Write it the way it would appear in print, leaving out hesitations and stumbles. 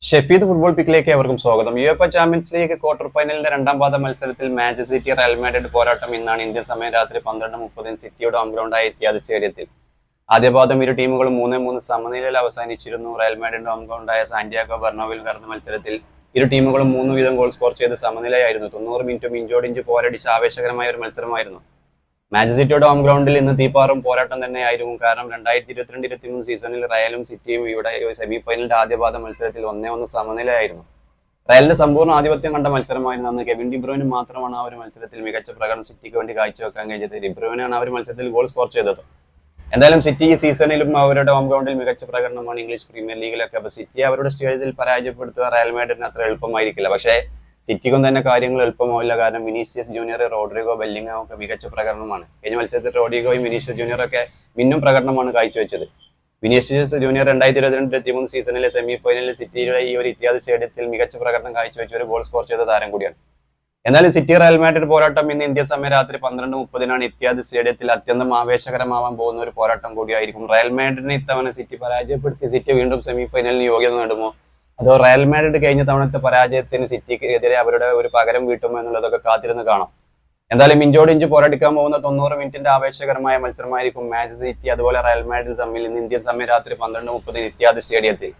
Shefeed football പിക്കിലേക്ക് ഏവർക്കും സ്വാഗതം. യുഎഫ champions league quarter ഫൈനലിന്റെ രണ്ടാം പാദ മത്സരത്തിൽ മാഞ്ചസ്റ്റർ സിറ്റി റയൽ മാഡ്രിഡ് പോരാട്ടം ഇന്നാണ് ഇന്ത്യൻ സമയം രാത്രി 12:30 സിറ്റിയുടെ ഹോം ഗ്രൗണ്ടായ ഇത്തിഹാദ് സ്റ്റേഡിയത്തിൽ. ആദ്യപാദം ഇരു ടീമുകളും 3-3 സമനിലയിൽ അവസാനിച്ചിരുന്നു. റയൽ മാഡ്രിഡിന്റെ ഹോം ഗ്രൗണ്ടായ സാന്റിയാഗോ ബെർണാബിയിൽ നടന്ന മത്സരത്തിൽ ഇരു ടീമുകളും 3 വീതം ഗോൾ സ്കോർ ചെയ്ത് സമനിലയായിരുന്നു. 90 മിനിറ്റും ഇഞ്ചോടിഞ്ച് പോരടിച്ച് ആവേശകരമായ ഒരു മത്സരമായിരുന്നു. മാഞ്ചസ്റ്റർ സിറ്റിയുടെ ഹോം ഗ്രൗണ്ടിൽ ഇന്ന് തീപ്പാറും പോരാട്ടം തന്നെയായിരുന്നു. കാരണം 2022-23 സീസണിൽ റയലും സിറ്റിയും ഇവിടെ സെമി ഫൈനലിന്റെ ആദ്യപാദ മത്സരത്തിൽ 1-1 സമനിലയായിരുന്നു. റയലിന്റെ സമ്പൂർണ്ണ ആധിപത്യം കണ്ട മത്സരമായിരുന്നു അന്ന്. കെവിൻ ഡി ബ്രൂയിന് മാത്രമാണ് ആ ഒരു മത്സരത്തിൽ മികച്ച പ്രകടനം സിറ്റിക്ക് വേണ്ടി കാഴ്ചവെക്കാൻ കഴിഞ്ഞത്. ഡി ബ്രൂയിനാണ് ആ ഒരു മത്സരത്തിൽ ഗോൾ സ്കോർ ചെയ്തത്. എന്തായാലും സിറ്റി ഈ സീസണിലും അവരുടെ ഹോം ഗ്രൗണ്ടിൽ മികച്ച പ്രകടനമാണ് ഇംഗ്ലീഷ് പ്രീമിയർ ലീഗിലൊക്കെ. അപ്പൊ സിറ്റി അവരുടെ സ്റ്റേഡിയത്തിൽ പരാജയപ്പെടുത്തുക റയൽ മാഡ്രിഡിന് അത്ര എളുപ്പമായിരിക്കില്ല. പക്ഷേ സിറ്റിക്കും തന്നെ കാര്യങ്ങൾ എളുപ്പമാവില്ല. കാരണം വിനീഷ്യസ് ജൂനിയർ, റോഡ്രിഗോ, ബെല്ലിംഗം ഒക്കെ മികച്ച പ്രകടനമാണ്. കഴിഞ്ഞ മത്സരത്തിൽ റോഡ്രിഗോയും വിനീഷ്യസ് ജൂനിയർ ഒക്കെ മിന്നും പ്രകടനമാണ് കാഴ്ചവെച്ചത്. വിനീഷ്യസ് ജൂനിയർ 2022-23 സീസണിലെ സെമി ഫൈനലിൽ സിറ്റിയുടെ ഈ ഒരു ഇത്തിഹാദ് സ്റ്റേഡിയത്തിൽ മികച്ച പ്രകടനം കാഴ്ചവെച്ച ഒരു ഗോൾ സ്കോർ ചെയ്ത താരം കൂടിയാണ്. എന്നാലും സിറ്റി റയൽ മാഡ്രിഡ് പോരാട്ടം ഇന്ന് ഇന്ത്യൻ സമയം രാത്രി 12:30 ഇത്തിഹാദ് സ്റ്റേഡിയത്തിൽ അത്യന്തം ആവേശകരമാവാൻ പോകുന്ന ഒരു പോരാട്ടം കൂടിയായിരിക്കും. റയൽ മാഡ്രിഡിനെ ഇത്തവണ സിറ്റി പരാജയപ്പെടുത്തി സിറ്റി വീണ്ടും സെമി ഫൈനലിന് യോഗ്യത നേടുമോ, അതോ റയൽ മാഡ്രിഡ് കഴിഞ്ഞ തവണത്തെ പരാജയത്തിന് സിറ്റിക്ക് എതിരെ അവരുടെ ഒരു പകരം വീട്ടുമോ എന്നുള്ളതൊക്കെ കാത്തിരുന്ന് കാണാം. എന്തായാലും ഇഞ്ചോടിഞ്ച് പോരാടിക്കാൻ പോകുന്ന 90 മിനിറ്റിന്റെ ആവേശകരമായ മത്സരമായിരിക്കും മാഞ്ചസ്റ്റർ സിറ്റി അതുപോലെ റയൽ മാഡ്രിഡ് തമ്മിൽ ഇന്ന് ഇന്ത്യൻ സമയം രാത്രി 12:30 ഇത്തിഹാദ് സ്റ്റേഡിയത്തിൽ.